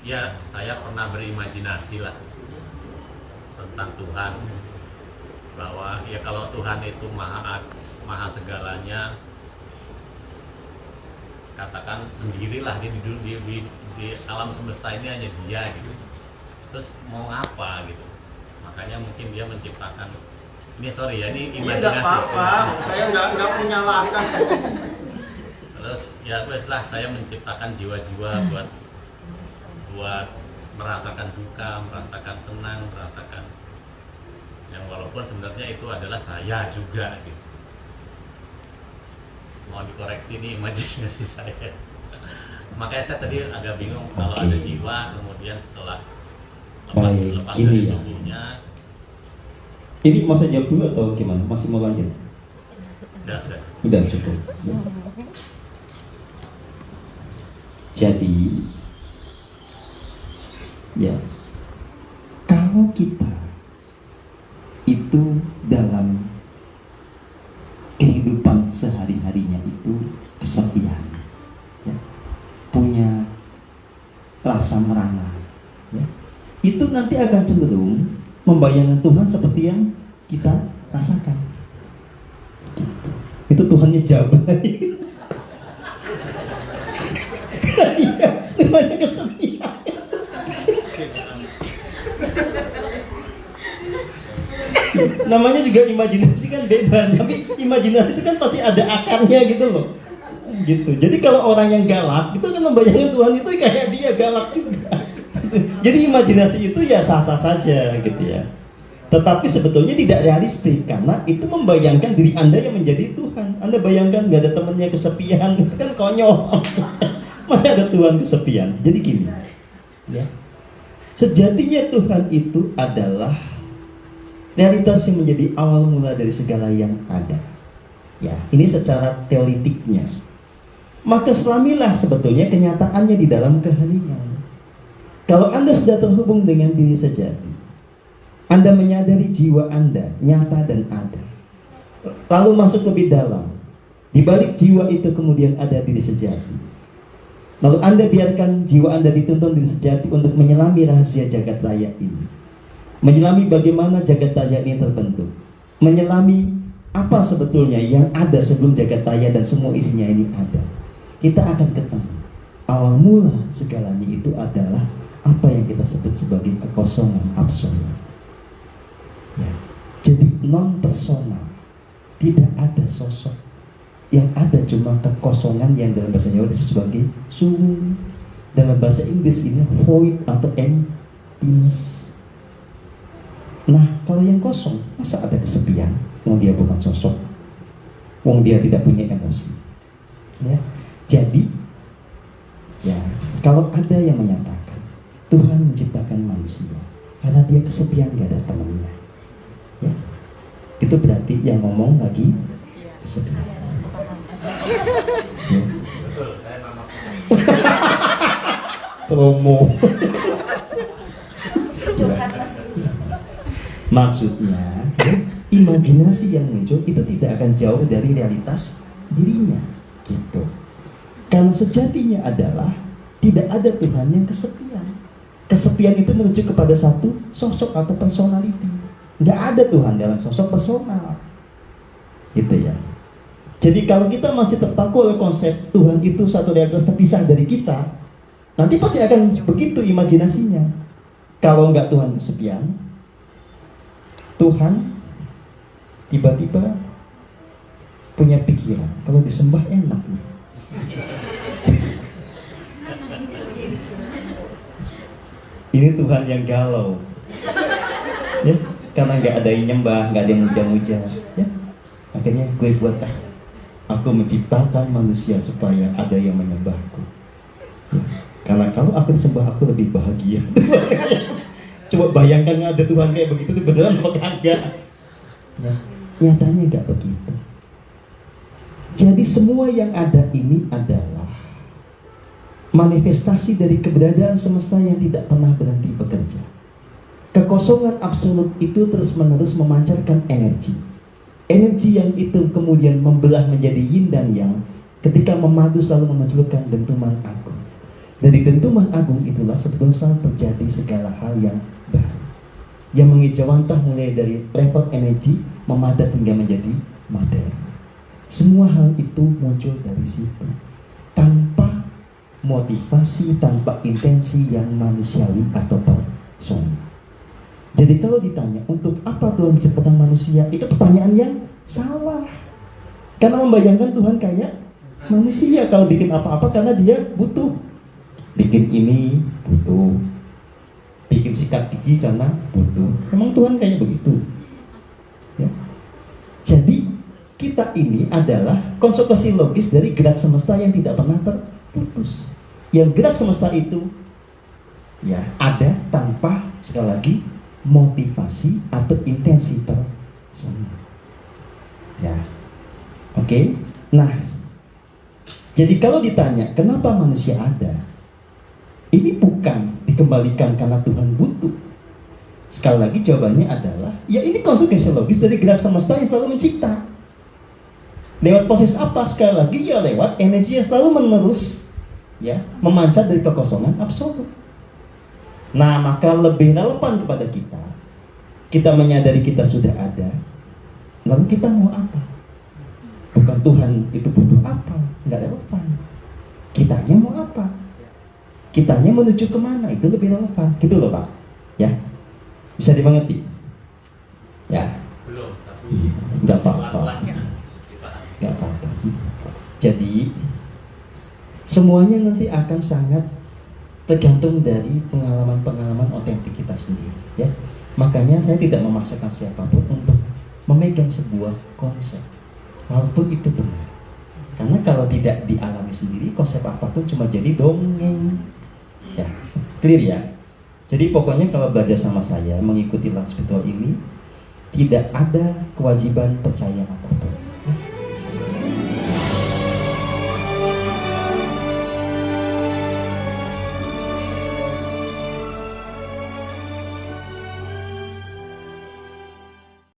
ya saya pernah berimajinasi lah tentang Tuhan, bahwa ya kalau Tuhan itu maha segalanya, katakan sendirilah di alam semesta ini hanya dia gitu. Terus mau apa gitu? Makanya mungkin dia menciptakan ini, sorry ya, ini Iya, imajinasi. nggak apa-apa, saya nggak menyalahkan. Terus ya weslah, saya menciptakan jiwa-jiwa buat merasakan duka, merasakan senang, merasakan yang walaupun sebenarnya itu adalah saya juga gitu. Mau dikoreksi nih imajinasi saya. Makanya saya tadi agak bingung kalau ada jiwa kemudian setelah lepas dari tubuhnya. Ini mau saya jawab dulu atau gimana? Masih mau lanjut? Sudah. Udah cukup. Jadi, ya, kalau kita itu dalam kehidupan sehari-harinya itu kesepian, ya, punya rasa merana, ya, itu nanti akan cenderung membayangkan Tuhan seperti yang kita rasakan. Gitu. Itu Tuhannya Jabai. Iya, Tuhannya kesepian. Namanya juga imajinasi kan bebas, tapi imajinasi itu kan pasti ada akarnya gitu loh. Gitu. Jadi kalau orang yang galak itu kan membayangkan Tuhan itu kayak dia galak juga. Jadi imajinasi itu ya sah-sah saja gitu ya. Tetapi sebetulnya tidak realistik, karena itu membayangkan diri Anda yang menjadi Tuhan. Anda bayangkan nggak ada temannya kesepian, itu kan konyol. Masa ada Tuhan kesepian? Jadi gini, ya. Sejatinya Tuhan itu adalah realitas yang menjadi awal mula dari segala yang ada. Ya, ini secara teoritiknya. Maka selamilah sebetulnya kenyataannya di dalam keheningan. Kalau Anda sudah terhubung dengan diri sejati, Anda menyadari jiwa Anda nyata dan ada, lalu masuk lebih dalam, di balik jiwa itu kemudian ada diri sejati. Lalu Anda biarkan jiwa Anda dituntun diri sejati untuk menyelami rahasia jagat raya ini, menyelami bagaimana jagat raya ini terbentuk, menyelami apa sebetulnya yang ada sebelum jagat raya dan semua isinya ini ada. Kita akan ketemu awal mula segalanya itu adalah apa yang kita sebut sebagai kekosongan absolut. Ya. Jadi non personal, tidak ada sosok, yang ada cuma kekosongan yang dalam bahasa Jawa disebut sebagai sungu. Dalam bahasa Inggris ini void atau emptiness. Nah, kalau yang kosong, masa ada kesepian? Wong dia bukan sosok, wong dia tidak punya emosi. Ya, jadi, ya kalau ada yang menyatakan Tuhan menciptakan manusia karena dia kesepian, gak ada temannya, ya, itu berarti yang ngomong lagi kesepian. Ya. Betul, saya memang Promo. Maksudnya, imajinasi yang muncul itu tidak akan jauh dari realitas dirinya, gitu. Karena sejatinya adalah tidak ada Tuhan yang kesepian. Kesepian itu menuju kepada satu sosok atau personality. Nggak ada Tuhan dalam sosok personal, gitu ya. Jadi kalau kita masih terpaku oleh konsep Tuhan itu satu realitas terpisah dari kita, nanti pasti akan begitu imajinasinya. Kalau nggak Tuhan kesepian, Tuhan tiba-tiba punya pikiran, kalau disembah enak nih. Ini Tuhan yang galau, ya, karena nggak ada yang nyembah, nggak ada yang muja-muja, ya. Akhirnya gue buat aku menciptakan manusia supaya ada yang menyembahku, ya. Karena kalau aku disembah aku lebih bahagia. Coba bayangkan ada Tuhan kayak begitu, itu beneran apa kagak? Nah, nyatanya nggak begitu. Jadi semua yang ada ini adalah manifestasi dari keberadaan semesta yang tidak pernah berhenti bekerja. Kekosongan absolut itu terus-menerus memancarkan energi. Energi yang itu kemudian membelah menjadi yin dan yang, ketika memadu selalu memunculkan dentuman aku. Dari dentuman agung itulah sebetulnya terjadi segala hal yang baru, yang mengejawantah mulai dari level energi memadat hingga menjadi materi. Semua hal itu muncul dari situ, tanpa motivasi, tanpa intensi yang manusiawi atau personal. Jadi kalau ditanya untuk apa Tuhan menciptakan manusia, itu pertanyaan yang salah. Karena membayangkan Tuhan kayak manusia, kalau bikin apa-apa karena dia butuh. Bikin ini butuh, bikin sikat gigi karena butuh. Memang Tuhan kayak begitu ya? Jadi kita ini adalah konsekuensi logis dari gerak semesta yang tidak pernah terputus. Yang gerak semesta itu ya ada tanpa, sekali lagi, motivasi atau intensi personal. Ya, oke. Nah, jadi kalau ditanya kenapa manusia ada, ini bukan dikembalikan karena Tuhan butuh. Sekali lagi jawabannya adalah, ya ini konsekuensi logis dari gerak semesta yang selalu mencipta. Lewat proses apa? Sekali lagi ya lewat energi yang selalu menerus ya memancar dari kekosongan absolut. Nah, maka lebih relevan kepada kita. Kita menyadari kita sudah ada, lalu kita mau apa? Bukan Tuhan itu butuh apa, nggak relevan. Kitanya mau apa? Kitanya menuju kemana? Itu lebih relevan. Gitu loh Pak. Ya, bisa dimengerti? Ya. Belum, tapi Nggak apa-apa. dipahami. Nggak apa-apa. Jadi semuanya nanti akan sangat tergantung dari pengalaman-pengalaman otentik kita sendiri. Ya, makanya saya tidak memaksakan siapapun untuk memegang sebuah konsep, walaupun itu benar. Karena kalau tidak dialami sendiri, konsep apapun cuma jadi dongeng. Ya, clear ya. Jadi pokoknya kalau belajar sama saya, mengikuti Life Spiritual ini, tidak ada kewajiban percaya apa-apa.